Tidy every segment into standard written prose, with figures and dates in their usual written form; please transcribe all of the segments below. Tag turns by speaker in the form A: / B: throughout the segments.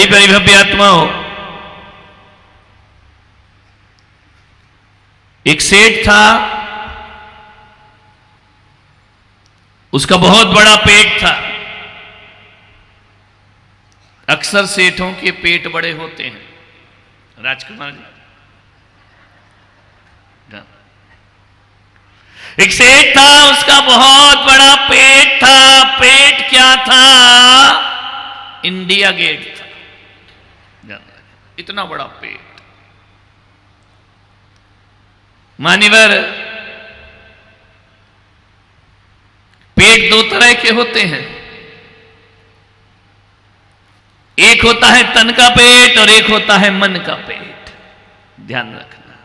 A: प्यारी प्यारी भव्य आत्माओं, एक सेठ था, उसका बहुत बड़ा पेट था। अक्सर सेठों के पेट बड़े होते हैं राजकुमार जी। एक सेठ था, उसका बहुत बड़ा पेट था। पेट क्या था? इंडिया गेट था। इतना बड़ा पेट। मान्यवर, पेट दो तरह के होते हैं, एक होता है तन का पेट और एक होता है मन का पेट। ध्यान रखना,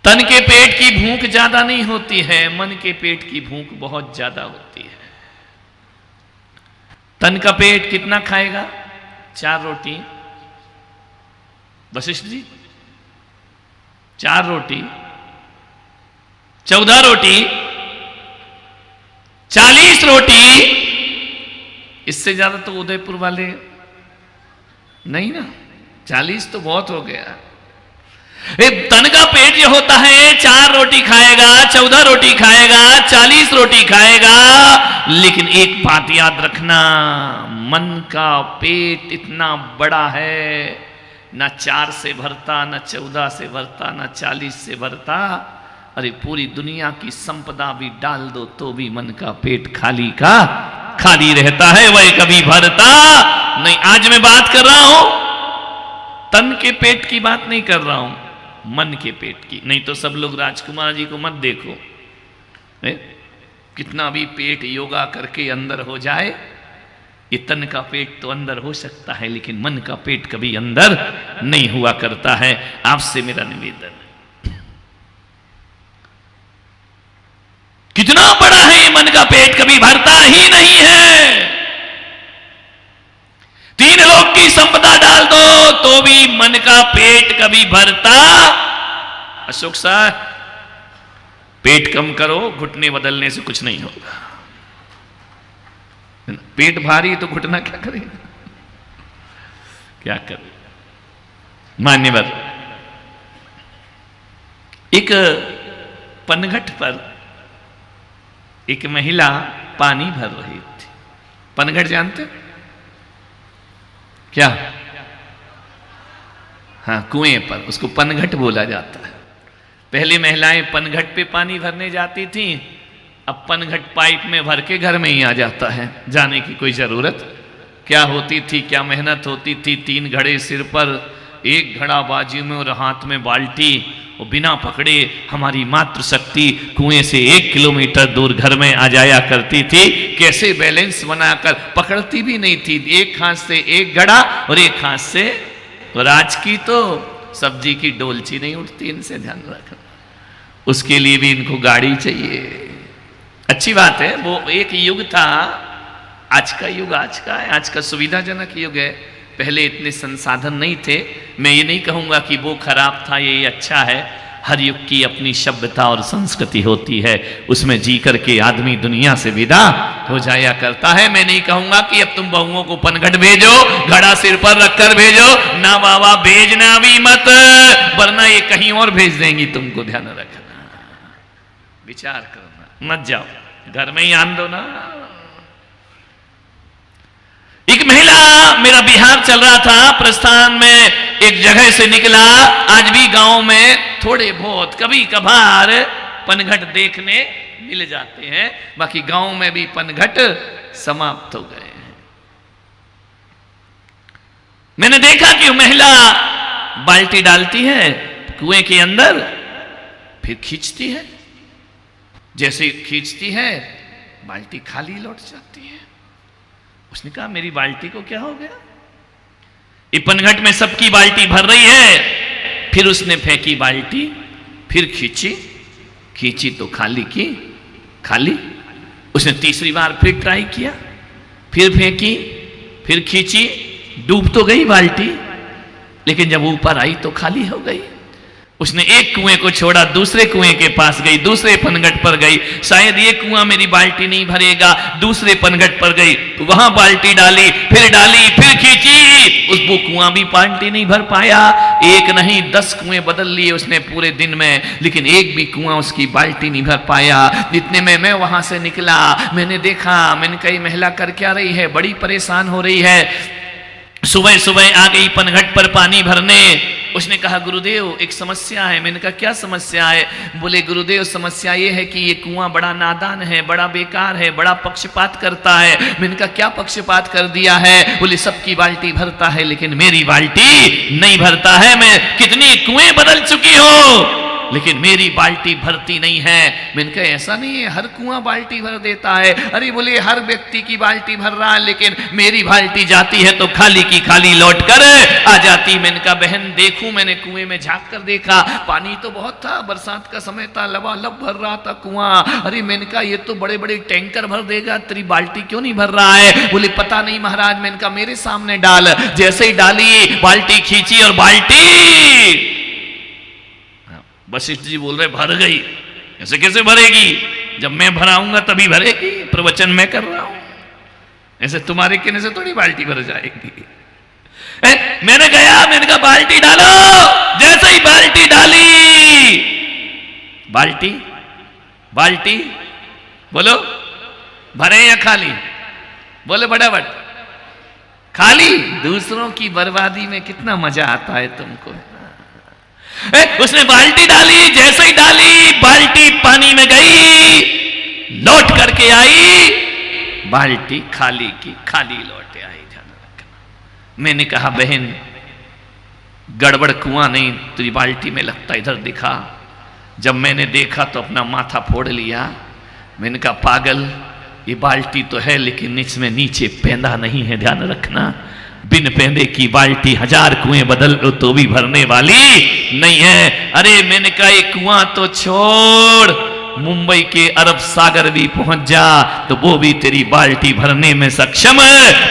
A: तन के पेट की भूख ज्यादा नहीं होती है, मन के पेट की भूख बहुत ज्यादा होती है। तन का पेट कितना खाएगा? 4 रोटी। वशिष्ठ जी, 4 रोटी, 14 रोटी, 40 रोटी। इससे ज्यादा तो उदयपुर वाले नहीं ना, 40 तो बहुत हो गया। तन का पेट जो होता है 4 रोटी खाएगा, 14 रोटी खाएगा, 40 रोटी खाएगा, लेकिन एक बात याद रखना, मन का पेट इतना बड़ा है, ना 4 से भरता, ना 14 से भरता, ना 40 से भरता। अरे पूरी दुनिया की संपदा भी डाल दो तो भी मन का पेट खाली का खाली रहता है, वह कभी भरता नहीं। आज मैं बात कर रहा हूं तन के पेट की बात नहीं कर रहा हूं, मन के पेट की। नहीं तो सब लोग राजकुमार जी को मत देखो, कितना भी पेट योगा करके अंदर हो जाए, ये तन का पेट तो अंदर हो सकता है, लेकिन मन का पेट कभी अंदर नहीं हुआ करता है। आपसे मेरा निवेदन, कितना बड़ा है ये मन का पेट, कभी भरता ही नहीं है। 3 लोग की संपदा डाल दो तो भी मन का पेट कभी भरता। अशोक साहब, पेट कम करो, घुटने बदलने से कुछ नहीं होगा। पेट भारी तो घुटना क्या करेगा, क्या करे। मान्यवर, एक पनघट पर एक महिला पानी भर रही थी। पनघट जानते क्या? हाँ, कुएं पर, उसको पनघट बोला जाता है। पहले महिलाएं पनघट पे पानी भरने जाती थी, अब पनघट पाइप में भर के घर में ही आ जाता है, जाने की कोई जरूरत क्या होती थी, क्या मेहनत होती थी। 3 घड़े सिर पर, 1 घड़ा बाजू में और हाथ में बाल्टी, और बिना पकड़े हमारी मातृशक्ति कुएं से 1 किलोमीटर दूर घर में आ जाया करती थी। कैसे बैलेंस बनाकर, पकड़ती भी नहीं थी, एक हाथ से 1 घड़ा और एक हाथ से। और आज की तो सब्जी की डोलची नहीं उठती, इनसे ध्यान रखना, उसके लिए भी इनको गाड़ी चाहिए। अच्छी बात है, वो एक युग था, आज का युग आज का है, आज का सुविधाजनक युग है। पहले इतने संसाधन नहीं थे। मैं ये नहीं कहूंगा कि वो खराब था, ये अच्छा है। हर युग की अपनी सभ्यता और संस्कृति होती है, उसमें जी करके आदमी दुनिया से विदा हो जाया करता है। मैं नहीं कहूंगा कि अब तुम बहुओं को पनघट भेजो, घड़ा सिर पर रखकर भेजो, ना बाबा भेजना भी मत, वरना ये कहीं और भेज देंगी तुमको। ध्यान रखना, विचार करना, मत जाओ, घर में ही आन दो ना। एक महिला, मेरा बिहार चल रहा था, प्रस्थान में एक जगह से निकला। आज भी गांव में थोड़े बहुत कभी कभार पनघट देखने मिल जाते हैं, बाकी गांव में भी पनघट समाप्त हो गए हैं। मैंने देखा कि वो महिला बाल्टी डालती है कुएं के अंदर, फिर खींचती है, जैसे खींचती है बाल्टी खाली लौट जाती है। उसने कहा मेरी बाल्टी को क्या हो गया? ये पनघट में सबकी बाल्टी भर रही है। फिर उसने फेंकी बाल्टी, फिर खींची तो खाली की खाली। उसने तीसरी बार फिर ट्राई किया, फिर फेंकी, फिर खींची, डूब तो गई बाल्टी, लेकिन जब ऊपर आई तो खाली हो गई। उसने एक कुएं को छोड़ा, दूसरे कुएं के पास गई, दूसरे पनघट पर गई, शायद ये कुआं मेरी बाल्टी नहीं भरेगा, दूसरे पनघट पर गई, वहां बाल्टी डाली, फिर खींची, उस वो कुआं भी बाल्टी नहीं भर पाया। एक नहीं 10 कुएं बदल लिए उसने पूरे दिन में, लेकिन एक भी कुआं उसकी बाल्टी नहीं भर पाया। इतने में मैं वहां से निकला, मैंने देखा, मैंने कही महिला कर क्या रही है, बड़ी परेशान हो रही है। सुबह सुबह आ गई पनघट पर पानी भरने। उसने कहा गुरुदेव एक समस्या है। मैंने कहा क्या समस्या है? बोले गुरुदेव समस्या ये है कि ये कुआं बड़ा नादान है, बड़ा बेकार है, बड़ा पक्षपात करता है। मैंने कहा क्या पक्षपात कर दिया है? बोले सबकी बाल्टी भरता है लेकिन मेरी बाल्टी नहीं भरता है। मैं कितनी कुएं बदल चुकी हूं लेकिन मेरी बाल्टी भरती नहीं है। मैंने कहा ऐसा नहीं है, हर कुआं बाल्टी भर देता है। अरे बोले हर व्यक्ति की बाल्टी भर रहा है लेकिन मेरी बाल्टी जाती है तो खाली की खाली लौट कर आ जाती। मैंने कहा बहन देखूं, मैंने कुएं में झांक कर देखा, पानी तो बहुत था, बरसात का समय था, लबालब भर रहा था कुआं। अरे मैंने कहा ये तो बड़े बड़े टैंकर भर देगा, तेरी बाल्टी क्यों नहीं भर रहा है? बोले पता नहीं महाराज। मैंने कहा मेरे सामने डाल। जैसे ही डाली, बाल्टी खींची और बाल्टी, वशिष्ठ जी बोल रहे भर गई। ऐसे कैसे भरेगी? जब मैं भराऊंगा तभी भरेगी, प्रवचन मैं कर रहा हूं, ऐसे तुम्हारे कहने से थोड़ी बाल्टी भर जाएगी। मैंने गया, मैंने कहा बाल्टी डालो। जैसे ही बाल्टी डाली, बाल्टी बोलो भरे या खाली? बोले फटाफट खाली। दूसरों की बर्बादी में कितना मजा आता है तुमको। उसने बाल्टी डाली, जैसे ही डाली बाल्टी पानी में गई, लौट करके आई, बाल्टी खाली की खाली लौट आई। मैंने कहा बहन गड़बड़ कुआं नहीं, तुझी बाल्टी में लगता इधर दिखा। जब मैंने देखा तो अपना माथा फोड़ लिया। मैंने कहा पागल, ये बाल्टी तो है लेकिन इसमें नीचे पेंदा नहीं है, ध्यान रखना। बिन पेंदे की बाल्टी 1000 कुएं बदल लो तो भी भरने वाली नहीं है। अरे मैंने कहा एक कुआं तो छोड़, मुंबई के अरब सागर भी पहुंच जा तो वो भी तेरी बाल्टी भरने में सक्षम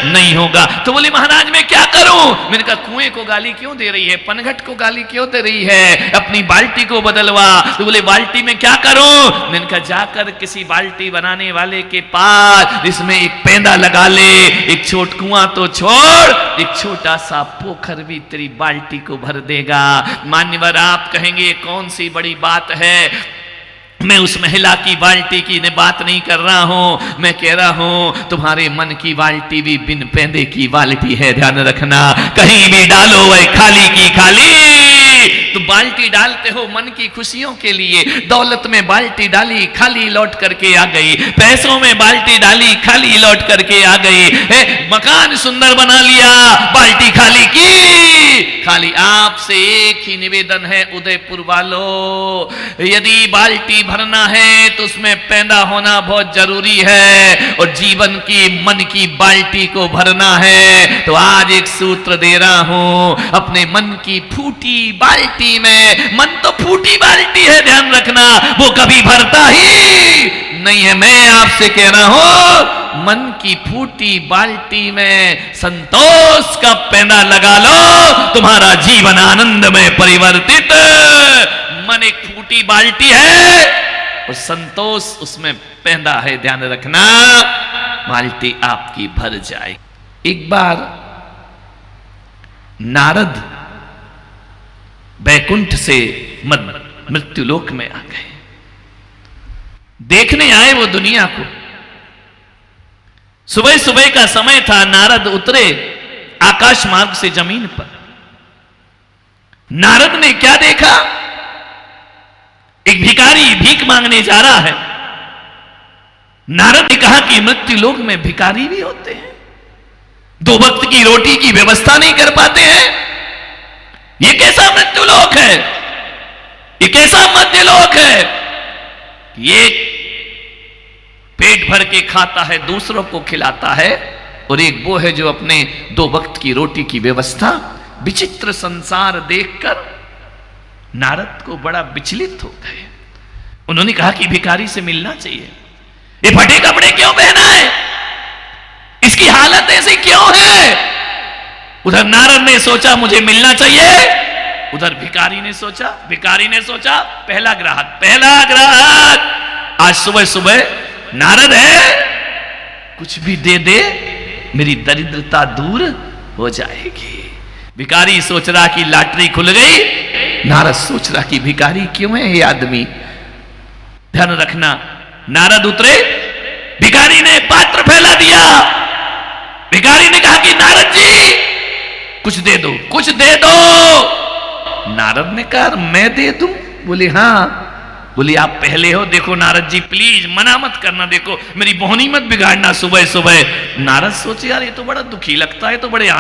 A: नहीं होगा। तो बोले महाराज मैं क्या करूं? मैंने कहा कुएं को गाली क्यों दे रही है, पनघट को गाली क्यों दे रही है, अपनी बाल्टी को बदलवा। तो बोले बाल्टी में क्या करूं? मैंने कहा जाकर किसी बाल्टी बनाने वाले के पास इसमें एक पेंदा लगा ले, एक छोट कुआं तो छोड़, एक छोटा सा पोखर भी तेरी बाल्टी को भर देगा। मान्यवर आप कहेंगे कौन सी बड़ी बात है, मैं उस महिला की बाल्टी की बात नहीं कर रहा हूं, मैं कह रहा हूं तुम्हारे मन की बाल्टी भी बिन पेंदे की बाल्टी है, ध्यान रखना। कहीं भी डालो वह खाली की खाली। तो बाल्टी डालते हो मन की खुशियों के लिए, दौलत में बाल्टी डाली खाली लौट करके आ गई, पैसों में बाल्टी डाली खाली लौट करके आ गई, मकान सुंदर बना लिया, बाल्टी खाली की खाली। आपसे एक ही निवेदन है उदयपुर वालों, यदि बाल्टी भरना है तो उसमें पैदा होना बहुत जरूरी है, और जीवन की मन की बाल्टी को भरना है तो आज एक सूत्र दे रहा हूं, अपने मन की फूटी बाल्टी में, मन तो फूटी बाल्टी है ध्यान रखना, वो कभी भरता ही नहीं है। मैं आपसे कह रहा हूं मन की फूटी बाल्टी में संतोष का पैना लगा लो, तुम्हारा जीवन आनंद में परिवर्तित। मन एक फूटी बाल्टी है और संतोष उसमें पैदा है, ध्यान रखना, बाल्टी आपकी भर जाए। एक बार नारद बैकुंठ से मृत्युलोक में आ गए, देखने आए वो दुनिया को। सुबह सुबह का समय था, नारद उतरे आकाश मार्ग से जमीन पर। नारद ने क्या देखा? एक भिखारी भीख मांगने जा रहा है। नारद ने कहा कि मृत्युलोक में भिखारी भी होते हैं, 2 वक्त की रोटी की व्यवस्था नहीं कर पाते हैं। ये कैसा मृत्युलोक है, ये कैसा मध्यलोक है? ये पेट भर के खाता है, दूसरों को खिलाता है, और एक वो है जो अपने 2 वक्त की रोटी की व्यवस्था। विचित्र संसार देखकर नारद को बड़ा विचलित हो गए। उन्होंने कहा कि भिखारी से मिलना चाहिए। ये फटे कपड़े क्यों पहना है, इसकी हालत ऐसी क्यों है? उधर नारद ने सोचा मुझे मिलना चाहिए, उधर भिखारी ने सोचा पहला ग्राहक आज सुबह सुबह नारद है, कुछ भी दे दे मेरी दरिद्रता दूर हो जाएगी। भिखारी सोच रहा कि लॉटरी खुल गई, नारद सोच रहा कि भिखारी क्यों है ये आदमी। ध्यान रखना, नारद उतरे, भिखारी ने पात्र फैला दिया। भिखारी ने कहा कि नारद जी कुछ दे दो। नारद ने कहा मैं दे दूं? बोले हाँ। बोली आप पहले हो, देखो नारद जी प्लीज मना मत करना, देखो मेरी बोहनी मत बिगाड़ना सुबह सुबह। नारद सोचे यार ये तो बड़ा दुखी लगता है, तो बड़े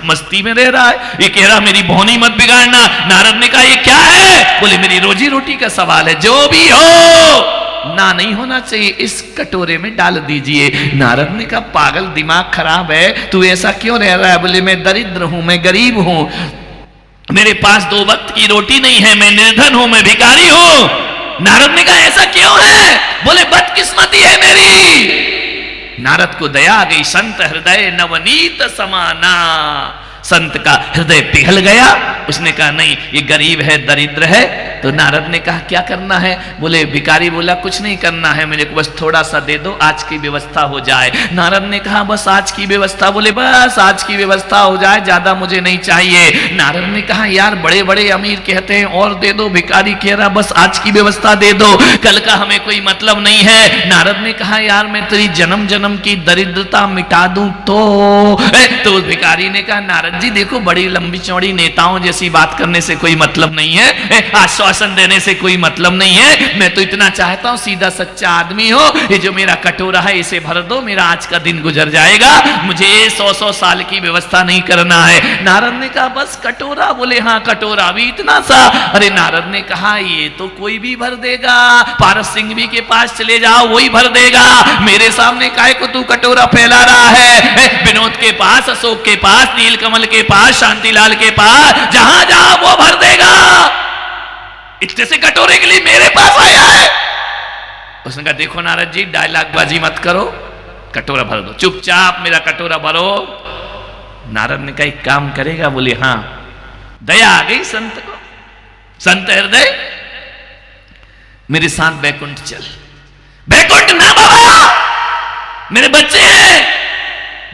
A: मस्ती में रह रहा है, ये कह रहा मेरी बोहनी मत बिगाड़ना। नारद ने कहा ये क्या है? बोले मेरी रोजी रोटी का सवाल है, जो भी हो ना नहीं होना चाहिए, इस कटोरे में डाल दीजिए। नारद ने कहा पागल, दिमाग खराब है, तू ऐसा क्यों रह रहा है? बोले मैं दरिद्र हूं, मैं गरीब हूं, मेरे पास 2 वक्त की रोटी नहीं है, मैं निर्धन हूं, मैं भिखारी हूं। नारद ने कहा ऐसा क्यों है? बोले बदकिस्मती है मेरी। नारद को दया आ गई, संत हृदय नवनीत समाना। संत का हृदय पिघल गया, उसने कहा नहीं ये गरीब है, दरिद्र है। तो नारद ने कहा क्या करना है? बोले भिखारी बोला कुछ नहीं करना है, मेरे को बस थोड़ा सा दे दो, आज की व्यवस्था हो जाए। नारद ने कहा बस आज की व्यवस्था? बोले बस आज की व्यवस्था हो जाए, ज्यादा मुझे नहीं चाहिए। नारद ने कहा यार बड़े बड़े अमीर कहते हैं और दे दो, भिखारी कह रहा बस आज की व्यवस्था दे दो, कल का हमें कोई मतलब नहीं है। नारद ने कहा यार मैं तेरी जन्म जन्म की दरिद्रता मिटा दूं तो भिखारी ने कहा नारद जी देखो बड़ी लंबी चौड़ी नेताओं जैसी बात करने से कोई मतलब नहीं है, आश्वासन देने से कोई मतलब नहीं है। मैं तो इतना चाहता हूं सीधा सच्चा आदमी हो, ये जो मेरा कटोरा है इसे भर दो, मेरा आज का दिन गुजर जाएगा, मुझे 100 साल की व्यवस्था नहीं करना है। नारद ने कहा बस कटोरा? बोले हाँ कटोरा भी इतना सा? अरे नारद ने कहा ये तो कोई भी भर देगा, पारस सिंह भी के पास चले जाओ वही भर देगा, मेरे सामने काहे को तू कटोरा फैला रहा है? विनोद के पास, अशोक के पास, नीलकमल के पास, शांतिलाल के पास, जहां जहां वो भर देगा, इतने से कटोरे के लिए मेरे पास आया है। उसने कहा देखो नारद जी डायलॉग बाजी मत करो, कटोरा भर दो, चुपचाप मेरा कटोरा भरो। नारद ने कहा एक काम करेगा? बोले हाँ। दया आ गई संत को, संत हृदय मेरे साथ बैकुंठ चल। बैकुंठ ना बाबा, मेरे बच्चे हैं,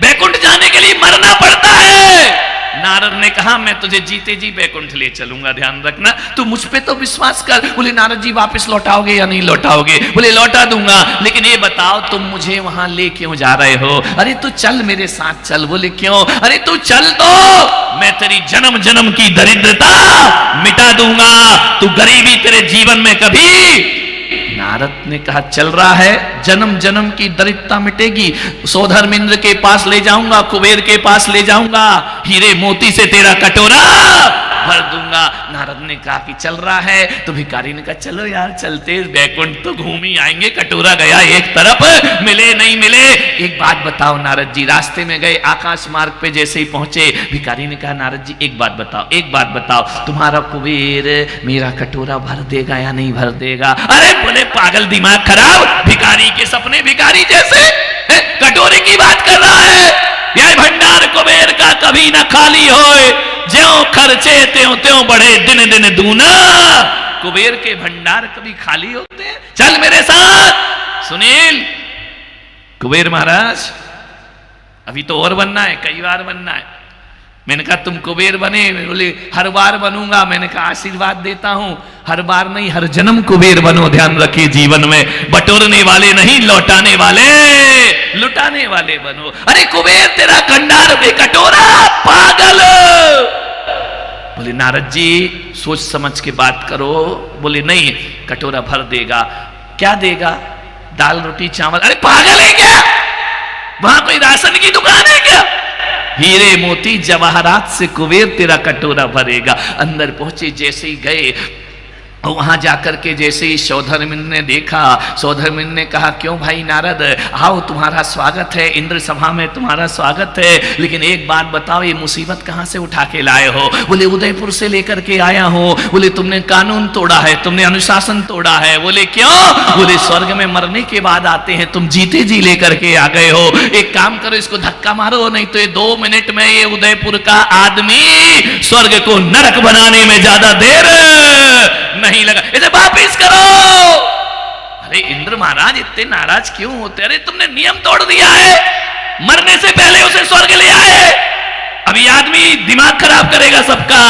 A: बैकुंठ जाने के लिए मरना पड़ता है। नारद ने कहा मैं तुझे जीते जी बैकुंठ ले चलूंगा, ध्यान रखना, तू मुझ पे तो विश्वास कर। बोले नारद जी वापस लौटाओगे या नहीं लौटाओगे? बोले लौटा दूंगा, लेकिन ये बताओ तुम मुझे वहां ले क्यों जा रहे हो? अरे तू चल मेरे साथ चल। बोले क्यों? अरे तू चल तो मैं तेरी जन्म जन्म की दरिद्रता मिटा दूंगा, तू गरीबी तेरे जीवन में कभी। नारद ने कहा चल रहा है, जन्म जन्म की दरिद्रता मिटेगी, सौधर्मेंद्र के पास ले जाऊंगा, कुबेर के पास ले जाऊंगा, हीरे मोती से तेरा कटोरा भर दूंगा। नारद ने कहा कि चल रहा है, तो भिखारी ने कहा चलो यार चलते, बैकुंठ तो घूम ही आएंगे, कटोरा गया एक तरफ, मिले नहीं मिले। एक बात बताओ नारद जी, रास्ते में गए, आकाश मार्ग पे जैसे ही पहुंचे, भिखारी ने कहा नारद जी एक बात बताओ, तुम्हारा कुबेर मेरा कटोरा भर देगा या नहीं भर देगा? अरे बोले पागल, दिमाग खराब, भिखारी के सपने भिखारी जैसे, कटोरे की बात कर रहा है। यह भंडार कुबेर का कभी ना खाली होए, ज्यों खर्चे त्यों त्यों बढ़े दिन दिन दूना। कुबेर के भंडार कभी खाली होते हैं? चल मेरे साथ। सुनील, कुबेर महाराज अभी तो और बनना है, कई बार बनना है। मैंने कहा तुम कुबेर बने? बोले हर बार बनूंगा। मैंने कहा आशीर्वाद देता हूं, हर बार नहीं हर जन्म कुबेर बनो, ध्यान रखिए जीवन में बटोरने वाले नहीं, लौटाने वाले, लुटाने वाले बनो। अरे कुबेर तेरा भंडार बेकटोरा, पागल। बोले नारद जी सोच समझ के बात करो। बोले नहीं, कटोरा भर देगा। क्या देगा? दाल रोटी चावल। अरे पागल है क्या? वहां कोई राशन की दुकान है क्या? हीरे मोती जवाहरात से कुबेर तेरा कटोरा भरेगा। अंदर पहुंचे, जैसे ही गए और वहां जाकर के जैसे ही सौधर्मिंद ने देखा, सौधर्मिंद ने कहा क्यों भाई नारद, आओ तुम्हारा स्वागत है, इंद्र सभा में तुम्हारा स्वागत है, लेकिन एक बात बताओ ये मुसीबत कहां से उठा के लाए हो? बोले उदयपुर से लेकर के आया हूं। बोले तुमने कानून तोड़ा है, तुमने अनुशासन तोड़ा है। बोले क्यों? बोले स्वर्ग में मरने के बाद आते हैं, तुम जीते जी लेकर के आ गए हो। एक काम करो, इसको धक्का मारो, नहीं तो ये 2 मिनट में ये उदयपुर का आदमी स्वर्ग को नरक बनाने में ज्यादा देर नहीं लगा, इसे वापिस करो। अरे इंद्र महाराज इतने नाराज क्यों होते? अरे तुमने नियम तोड़ दिया है, मरने से पहले उसे स्वर्ग ले आए, अभी आदमी दिमाग खराब करेगा सबका।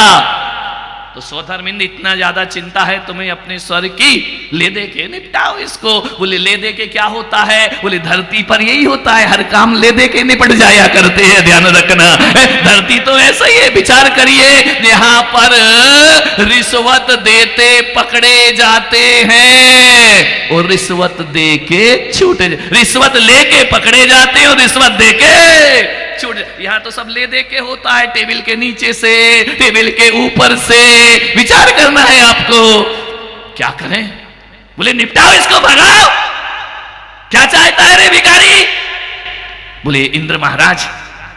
A: तो सौधर्मिंद इतना ज्यादा चिंता है तुम्हें अपने स्वर्ग की, ले दे के निपटाओ इसको। बोले ले दे के क्या होता है? बोले धरती पर यही होता है, हर काम ले दे के निपट जाया करते हैं, ध्यान रखना। धरती तो ऐसा ही है, विचार करिए, यहाँ पर रिश्वत देते पकड़े जाते हैं और रिश्वत दे के छूटे, रिश्वत लेके पकड़े जाते हैं और रिश्वत दे के छूट। यहां तो सब ले दे के होता है, टेबल के नीचे से, टेबल के ऊपर से। विचार करना है आपको, क्या करें? बोले निपटाओ इसको, भगाओ। क्या चाहता है रे भिखारी? बोले इंद्र महाराज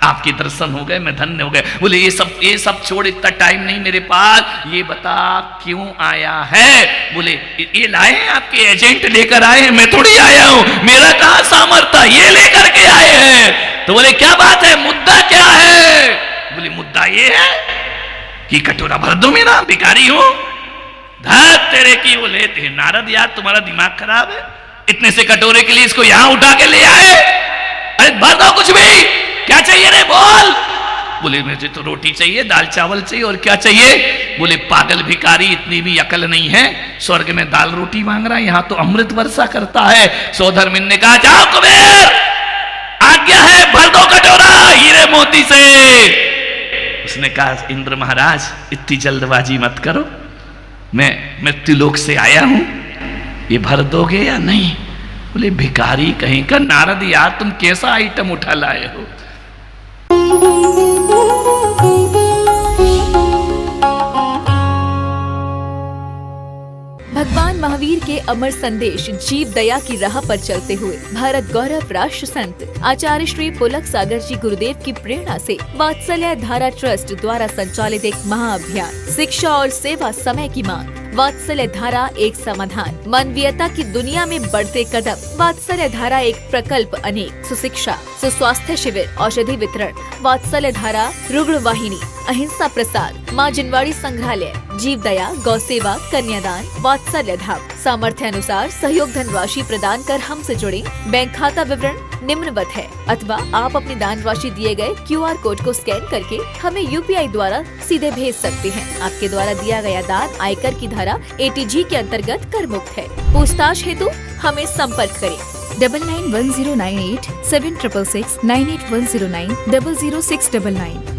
A: आपके दर्शन हो गए, मैं धन्य हो गए। बोले ये सब छोड़, इतना टाइम नहीं मेरे पास, ये बता क्यों आया है? बोले ये लाए हैं आपके एजेंट लेकर आए हैं, मैं थोड़ी आया हूं, मेरा कहां सामर्थ्य, ये लेकर के आए हैं। तो बोले क्या बात है, मुद्दा क्या है? बोले मुद्दा ये है कि कटोरा भर दो मेरा, भिखारी हूं। धत तेरे की। बोले नारद यार तुम्हारा दिमाग खराब है, इतने से कटोरे के लिए इसको यहां उठा के ले आए? अरे भर दो कुछ भी, क्या चाहिए रे बोल। बोले मुझे तो रोटी चाहिए, दाल चावल चाहिए, और क्या चाहिए? बोले पागल भिखारी, इतनी भी अकल नहीं है, स्वर्ग में दाल रोटी मांग रहा है, यहां तो अमृत वर्षा करता है। सौधर्मिंद ने कहा जाओ कुबेर, आज्ञा है, भर दो कटोरा हीरे मोती से। उसने कहा इंद्र महाराज इतनी जल्दबाजी मत करो, मैं मृत्युलोक से आया हूं, ये भर दोगे या नहीं? बोले भिखारी कहीं का। नारद यार तुम कैसा आइटम उठा लाए हो?
B: भगवान महावीर के अमर संदेश जीव दया की राह पर चलते हुए भारत गौरव राष्ट्र संत आचार्य श्री पुलक सागर जी गुरुदेव की प्रेरणा से वात्सल्य धारा ट्रस्ट द्वारा संचालित एक महाअभियान शिक्षा और सेवा समय की मांग। वात्सल्य धारा एक समाधान, मानवीयता की दुनिया में बढ़ते कदम। वात्सल्य धारा एक प्रकल्प अनेक, सुशिक्षा, सुस्वास्थ्य शिविर, औषधि वितरण, वात्सल्य धारा रुग्ण वाहिनी, अहिंसा प्रसार, माँ जिनवाड़ी संग्रहालय, जीव दया, गौ सेवा, कन्यादान, वात्सल्य धाम। सामर्थ्य अनुसार सहयोग धनराशि प्रदान कर हमसे जुड़े। बैंक खाता विवरण निम्नवत है, अथवा आप अपनी दान राशि दिए गए QR कोड को स्कैन करके हमें UPI द्वारा सीधे भेज सकते हैं। आपके द्वारा दिया गया दान आयकर की धारा ATG के अंतर्गत कर मुक्त है। पूछताछ हेतु हमें संपर्क करें 991098 7666 98109 00699।